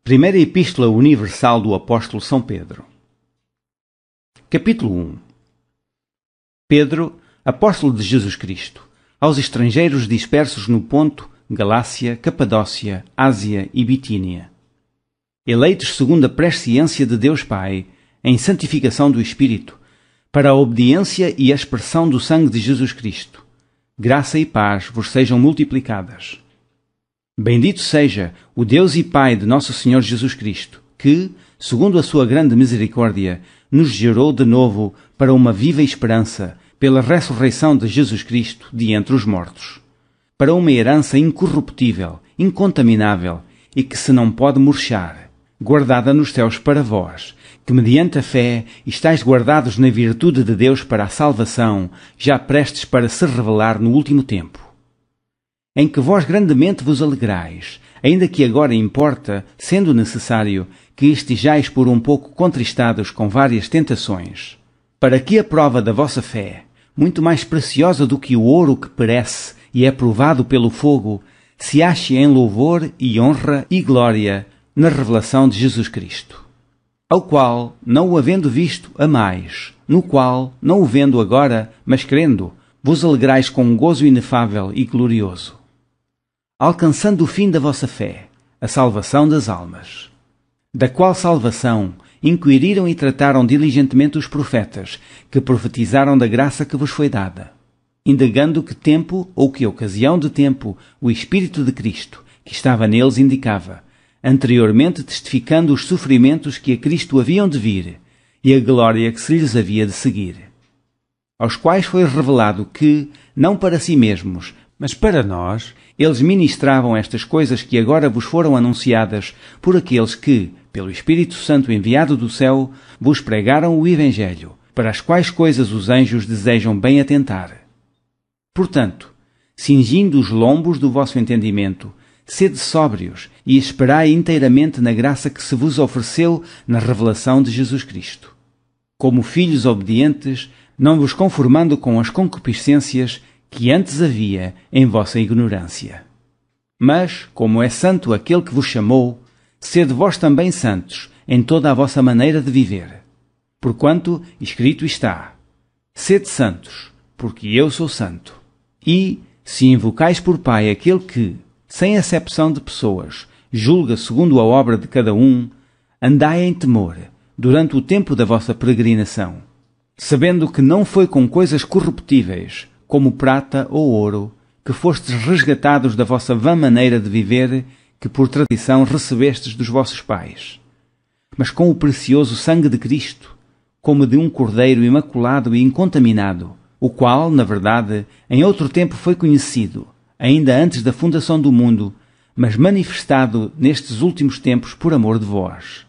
Primeira Epístola Universal do Apóstolo São Pedro. Capítulo 1. Pedro, apóstolo de Jesus Cristo, aos estrangeiros dispersos no Ponto, Galácia, Capadócia, Ásia e Bitínia, eleitos segundo a presciência de Deus Pai, em santificação do Espírito, para a obediência e a expressão do sangue de Jesus Cristo, graça e paz vos sejam multiplicadas. Bendito seja o Deus e Pai de nosso Senhor Jesus Cristo, que, segundo a sua grande misericórdia, nos gerou de novo para uma viva esperança, pela ressurreição de Jesus Cristo de entre os mortos, para uma herança incorruptível, incontaminável e que se não pode murchar, guardada nos céus para vós, que mediante a fé estáis guardados na virtude de Deus para a salvação, já prestes para se revelar no último tempo, em que vós grandemente vos alegrais, ainda que agora importa, sendo necessário, que estejais por um pouco contristados com várias tentações, para que a prova da vossa fé, muito mais preciosa do que o ouro que perece e é provado pelo fogo, se ache em louvor e honra e glória na revelação de Jesus Cristo, ao qual, não o havendo visto, amais, no qual, não o vendo agora, mas crendo, vos alegrais com um gozo inefável e glorioso, alcançando o fim da vossa fé, a salvação das almas, da qual salvação inquiriram e trataram diligentemente os profetas, que profetizaram da graça que vos foi dada, indagando que tempo ou que ocasião de tempo o Espírito de Cristo, que estava neles, indicava, anteriormente testificando os sofrimentos que a Cristo haviam de vir e a glória que se lhes havia de seguir, aos quais foi revelado que, não para si mesmos, mas para nós, eles ministravam estas coisas que agora vos foram anunciadas por aqueles que, pelo Espírito Santo enviado do céu, vos pregaram o Evangelho, para as quais coisas os anjos desejam bem atentar. Portanto, cingindo os lombos do vosso entendimento, sede sóbrios e esperai inteiramente na graça que se vos ofereceu na revelação de Jesus Cristo. Como filhos obedientes, não vos conformando com as concupiscências que antes havia em vossa ignorância. Mas, como é santo aquele que vos chamou, sede vós também santos em toda a vossa maneira de viver. Porquanto escrito está: sede santos, porque eu sou santo. E, se invocais por Pai aquele que, sem acepção de pessoas, julga segundo a obra de cada um, andai em temor durante o tempo da vossa peregrinação, sabendo que não foi com coisas corruptíveis, como prata ou ouro, que fostes resgatados da vossa vã maneira de viver, que por tradição recebestes dos vossos pais, mas com o precioso sangue de Cristo, como de um cordeiro imaculado e incontaminado, o qual, na verdade, em outro tempo foi conhecido, ainda antes da fundação do mundo, mas manifestado nestes últimos tempos por amor de vós.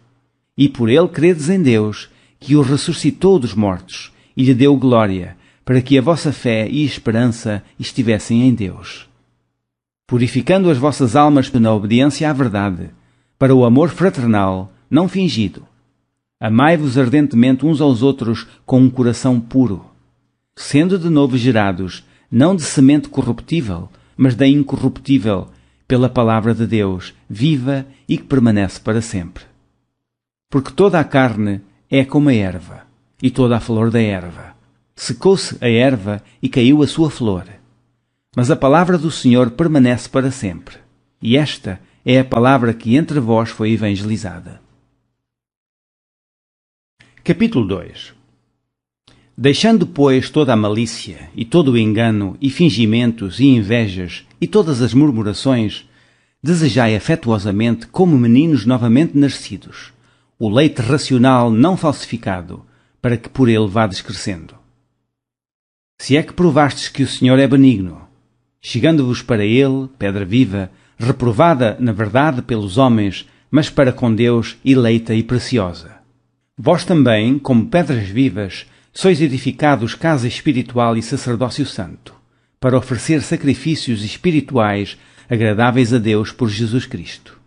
E por ele credes em Deus, que o ressuscitou dos mortos, e lhe deu glória, para que a vossa fé e esperança estivessem em Deus, purificando as vossas almas na obediência à verdade, para o amor fraternal, não fingido. Amai-vos ardentemente uns aos outros com um coração puro, sendo de novo gerados, não de semente corruptível, mas da incorruptível, pela palavra de Deus, viva e que permanece para sempre. Porque toda a carne é como a erva, e toda a flor da erva. Secou-se a erva e caiu a sua flor. Mas a palavra do Senhor permanece para sempre. E esta é a palavra que entre vós foi evangelizada. Capítulo 2. Deixando, pois, toda a malícia, e todo o engano, e fingimentos, e invejas, e todas as murmurações, desejai afetuosamente, como meninos novamente nascidos, o leite racional não falsificado, para que por ele vades crescendo. Se é que provastes que o Senhor é benigno, chegando-vos para ele, pedra viva, reprovada, na verdade, pelos homens, mas para com Deus eleita e preciosa. Vós também, como pedras vivas, sois edificados casa espiritual e sacerdócio santo, para oferecer sacrifícios espirituais agradáveis a Deus por Jesus Cristo.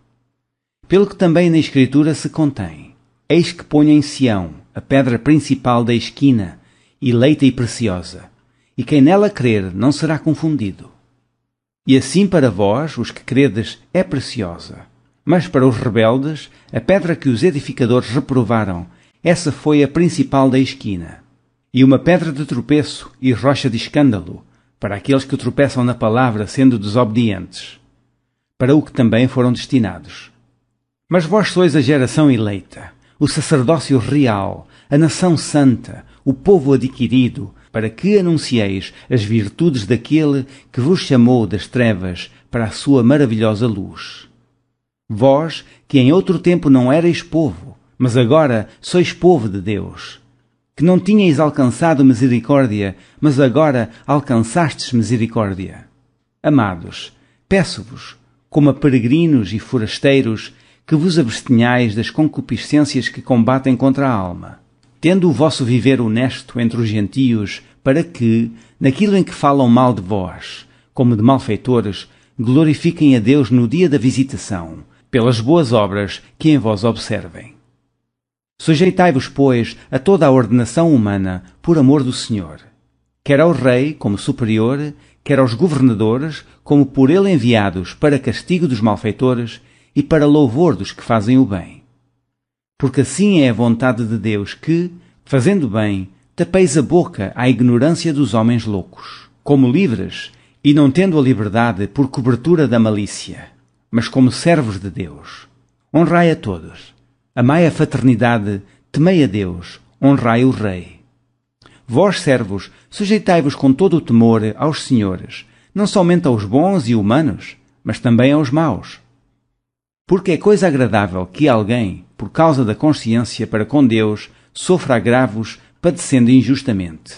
Pelo que também na Escritura se contém: eis que ponho em Sião a pedra principal da esquina, eleita e preciosa, e quem nela crer não será confundido. E assim para vós, os que credes, é preciosa, Mas para os rebeldes, a pedra que os edificadores reprovaram, essa foi a principal da esquina. E uma pedra de tropeço e rocha de escândalo, para aqueles que tropeçam na palavra sendo desobedientes, para o que também foram destinados. Mas vós sois a geração eleita, o sacerdócio real, a nação santa, o povo adquirido, para que anuncieis as virtudes daquele que vos chamou das trevas para a sua maravilhosa luz. Vós, que em outro tempo não erais povo, mas agora sois povo de Deus, que não tinhais alcançado misericórdia, mas agora alcançastes misericórdia. Amados, peço-vos, como a peregrinos e forasteiros, que vos abstenhais das concupiscências que combatem contra a alma, tendo o vosso viver honesto entre os gentios, para que, naquilo em que falam mal de vós, como de malfeitores, glorifiquem a Deus no dia da visitação, pelas boas obras que em vós observem. Sujeitai-vos, pois, a toda a ordenação humana, por amor do Senhor, quer ao rei, como superior, quer aos governadores, como por ele enviados para castigo dos malfeitores e para louvor dos que fazem o bem. Porque assim é a vontade de Deus que, fazendo bem, tapeis a boca à ignorância dos homens loucos, como livres, e não tendo a liberdade por cobertura da malícia, mas como servos de Deus. Honrai a todos. Amai a fraternidade, temei a Deus, honrai o Rei. Vós, servos, sujeitai-vos com todo o temor aos senhores, não somente aos bons e humanos, mas também aos maus. Porque é coisa agradável que alguém, por causa da consciência para com Deus, sofra agravos, padecendo injustamente.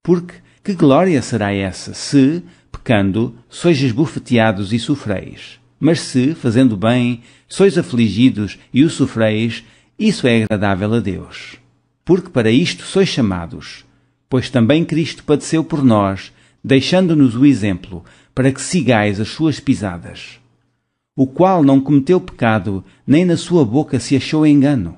Porque que glória será essa, se, pecando, sois esbofeteados e sofreis? Mas se, fazendo bem, sois afligidos e o sofreis, isso é agradável a Deus. Porque para isto sois chamados, pois também Cristo padeceu por nós, deixando-nos o exemplo, para que sigais as suas pisadas. O qual não cometeu pecado, nem na sua boca se achou engano.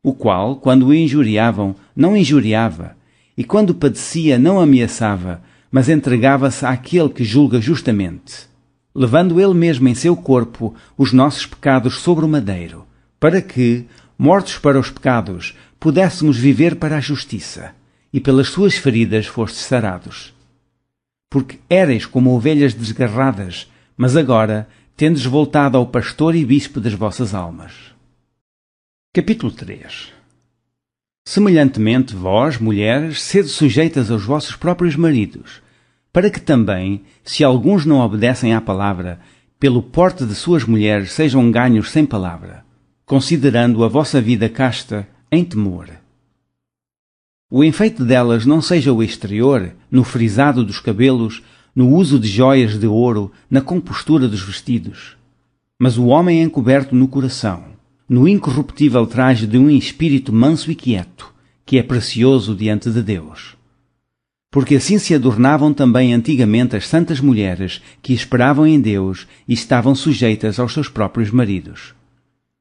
O qual, quando o injuriavam, não injuriava, e quando padecia, não ameaçava, mas entregava-se àquele que julga justamente, levando ele mesmo em seu corpo os nossos pecados sobre o madeiro, para que, mortos para os pecados, pudéssemos viver para a justiça, e pelas suas feridas fostes sarados. Porque éreis como ovelhas desgarradas, mas agora tendes voltado ao pastor e bispo das vossas almas. Capítulo 3. Semelhantemente, vós, mulheres, sede sujeitas aos vossos próprios maridos, para que também, se alguns não obedecem à palavra, pelo porte de suas mulheres sejam ganhos sem palavra, considerando a vossa vida casta em temor. O enfeite delas não seja o exterior, no frisado dos cabelos, no uso de joias de ouro, na compostura dos vestidos, mas o homem encoberto no coração, no incorruptível traje de um espírito manso e quieto, que é precioso diante de Deus. Porque assim se adornavam também antigamente as santas mulheres que esperavam em Deus e estavam sujeitas aos seus próprios maridos.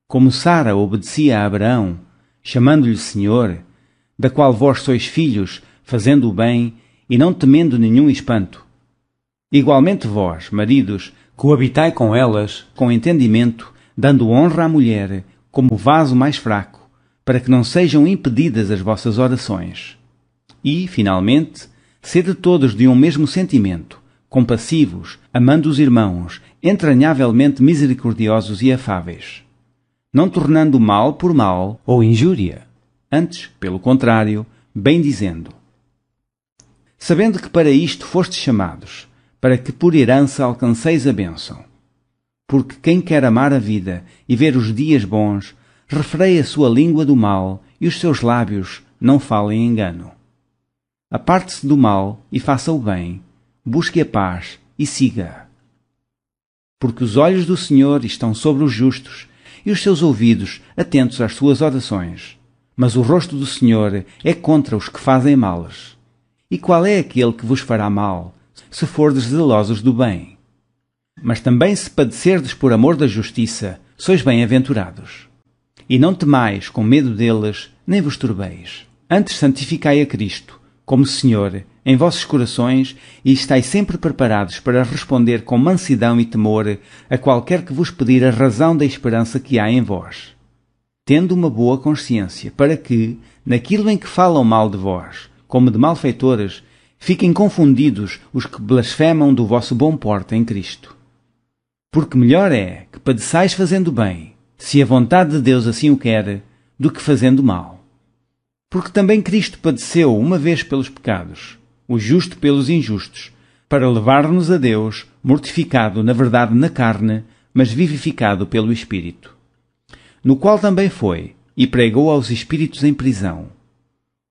Como Sara obedecia a Abraão, chamando-lhe Senhor, da qual vós sois filhos, fazendo o bem e não temendo nenhum espanto. Igualmente vós, maridos, coabitai com elas, com entendimento, dando honra à mulher, como vaso mais fraco, para que não sejam impedidas as vossas orações. E, finalmente, sede todos de um mesmo sentimento, compassivos, amando os irmãos, entranhavelmente misericordiosos e afáveis, não tornando mal por mal ou injúria, antes, pelo contrário, bem dizendo. Sabendo que para isto fostes chamados, para que por herança alcanceis a bênção. Porque quem quer amar a vida e ver os dias bons, refreie a sua língua do mal e os seus lábios não falem engano. Aparte-se do mal e faça o bem, busque a paz e siga. Porque os olhos do Senhor estão sobre os justos e os seus ouvidos atentos às suas orações. Mas o rosto do Senhor é contra os que fazem males. E qual é aquele que vos fará mal, se fordes zelosos do bem? Mas também se padecerdes por amor da justiça, sois bem-aventurados. E não temais com medo deles, nem vos turbeis. Antes santificai a Cristo, como Senhor, em vossos corações e estáis sempre preparados para responder com mansidão e temor a qualquer que vos pedir a razão da esperança que há em vós. Tendo uma boa consciência, para que, naquilo em que falam mal de vós, como de malfeitores, fiquem confundidos os que blasfemam do vosso bom porte em Cristo. Porque melhor é que padeçais fazendo bem, se a vontade de Deus assim o quer, do que fazendo mal. Porque também Cristo padeceu uma vez pelos pecados, o justo pelos injustos, para levar-nos a Deus, mortificado na verdade na carne, mas vivificado pelo Espírito. No qual também foi, e pregou aos espíritos em prisão,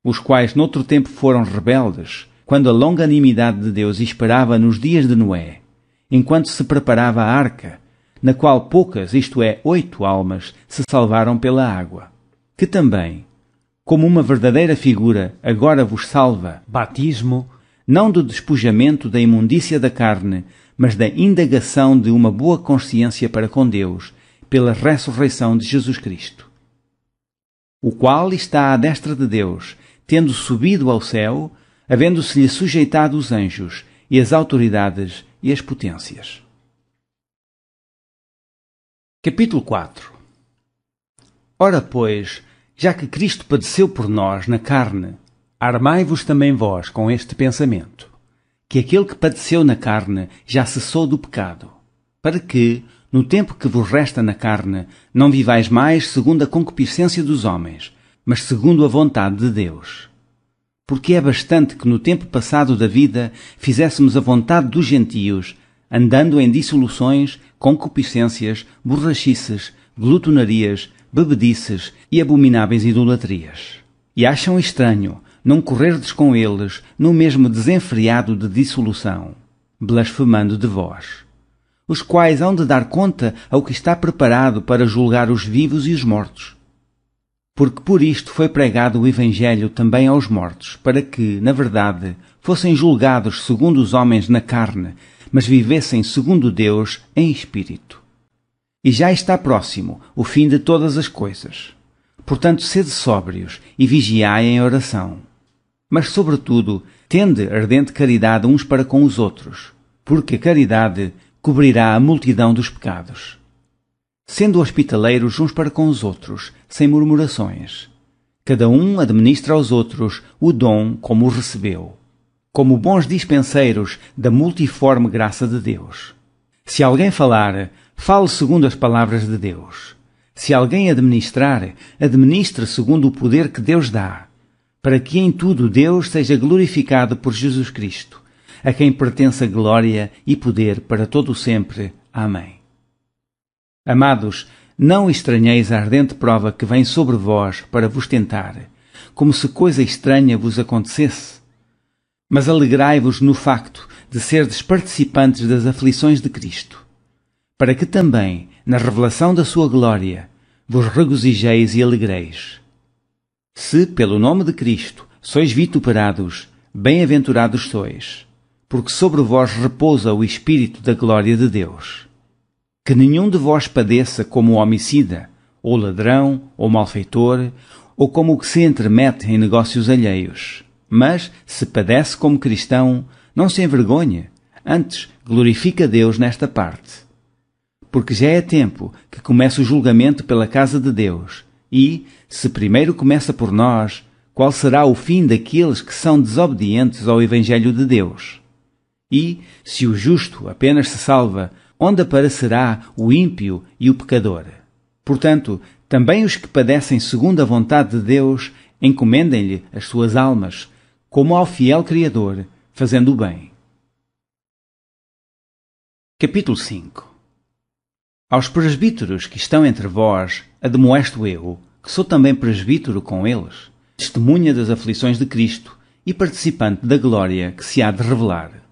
os quais noutro tempo foram rebeldes, quando a longanimidade de Deus esperava nos dias de Noé, enquanto se preparava a arca, na qual poucas, isto é, 8 almas, se salvaram pela água, que também, como uma verdadeira figura, agora vos salva, batismo, não do despojamento da imundícia da carne, mas da indagação de uma boa consciência para com Deus, pela ressurreição de Jesus Cristo, o qual está à destra de Deus, tendo subido ao céu, havendo-se-lhe sujeitado os anjos, e as autoridades e as potências. Capítulo 4. Ora, pois, já que Cristo padeceu por nós na carne, armai-vos também vós com este pensamento, que aquele que padeceu na carne já cessou do pecado, para que, no tempo que vos resta na carne, não vivais mais segundo a concupiscência dos homens, mas segundo a vontade de Deus. Porque é bastante que no tempo passado da vida fizéssemos a vontade dos gentios, andando em dissoluções, concupiscências, borrachices, glutonarias, bebedices e abomináveis idolatrias. E acham estranho não correrdes com eles no mesmo desenfreado de dissolução, blasfemando de vós, os quais hão de dar conta ao que está preparado para julgar os vivos e os mortos. Porque por isto foi pregado o Evangelho também aos mortos, para que, na verdade, fossem julgados segundo os homens na carne, mas vivessem segundo Deus em espírito. E já está próximo o fim de todas as coisas. Portanto, sede sóbrios e vigiai em oração. Mas, sobretudo, tende ardente caridade uns para com os outros, porque a caridade cobrirá a multidão dos pecados. Sendo hospitaleiros uns para com os outros, sem murmurações. Cada um administra aos outros o dom como o recebeu, como bons dispenseiros da multiforme graça de Deus. Se alguém falar, fale segundo as palavras de Deus. Se alguém administrar, administre segundo o poder que Deus dá, para que em tudo Deus seja glorificado por Jesus Cristo, a quem pertence a glória e poder para todo o sempre. Amém. Amados, não estranheis a ardente prova que vem sobre vós para vos tentar, como se coisa estranha vos acontecesse. Mas alegrai-vos no facto de serdes participantes das aflições de Cristo, para que também, na revelação da sua glória, vos regozijeis e alegreis. Se, pelo nome de Cristo, sois vituperados, bem-aventurados sois, porque sobre vós repousa o Espírito da glória de Deus. Que nenhum de vós padeça como homicida, ou ladrão, ou malfeitor, ou como o que se entremete em negócios alheios. Mas, se padece como cristão, não se envergonhe, antes glorifica Deus nesta parte. Porque já é tempo que comece o julgamento pela casa de Deus, e, se primeiro começa por nós, qual será o fim daqueles que são desobedientes ao Evangelho de Deus? E, se o justo apenas se salva, onde aparecerá o ímpio e o pecador? Portanto, também os que padecem segundo a vontade de Deus, encomendem-lhe as suas almas, como ao fiel Criador, fazendo o bem. Capítulo 5. Aos presbíteros que estão entre vós, admoesto eu, que sou também presbítero com eles, testemunha das aflições de Cristo e participante da glória que se há de revelar.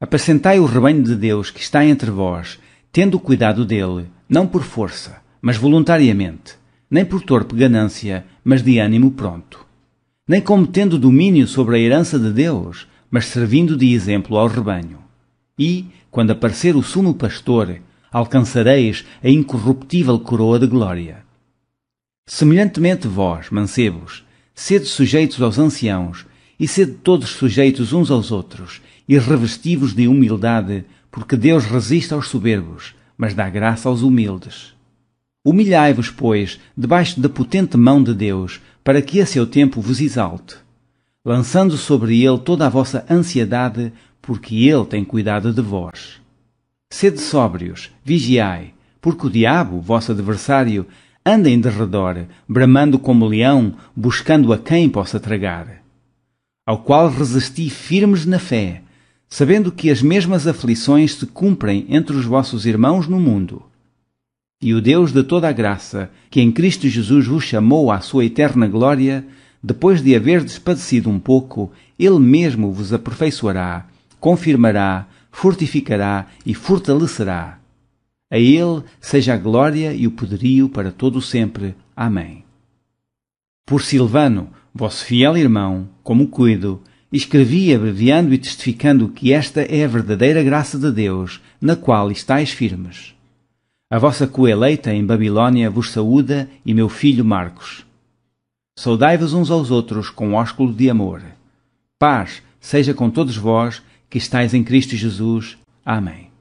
Apacentai o rebanho de Deus que está entre vós, tendo cuidado dele, não por força, mas voluntariamente, nem por torpe ganância, mas de ânimo pronto. Nem como tendo domínio sobre a herança de Deus, mas servindo de exemplo ao rebanho. E, quando aparecer o sumo pastor, alcançareis a incorruptível coroa de glória. Semelhantemente vós, mancebos, sede sujeitos aos anciãos, e sede todos sujeitos uns aos outros, e revesti-vos de humildade, porque Deus resiste aos soberbos, mas dá graça aos humildes. Humilhai-vos, pois, debaixo da potente mão de Deus, para que a seu tempo vos exalte, lançando sobre ele toda a vossa ansiedade, porque ele tem cuidado de vós. Sede sóbrios, vigiai, porque o diabo, vosso adversário, anda em derredor, bramando como leão, buscando a quem possa tragar. Ao qual resisti firmes na fé, sabendo que as mesmas aflições se cumprem entre os vossos irmãos no mundo. E o Deus de toda a graça, que em Cristo Jesus vos chamou à sua eterna glória, depois de haverdes padecido um pouco, Ele mesmo vos aperfeiçoará, confirmará, fortificará e fortalecerá. A Ele seja a glória e o poderio para todo o sempre. Amém. Por Silvano, vosso fiel irmão, como cuido, escrevi abreviando e testificando que esta é a verdadeira graça de Deus, na qual estáis firmes. A vossa coeleita em Babilônia vos saúda e meu filho Marcos. Saudai-vos uns aos outros com ósculo de amor. Paz seja com todos vós que estáis em Cristo Jesus. Amém.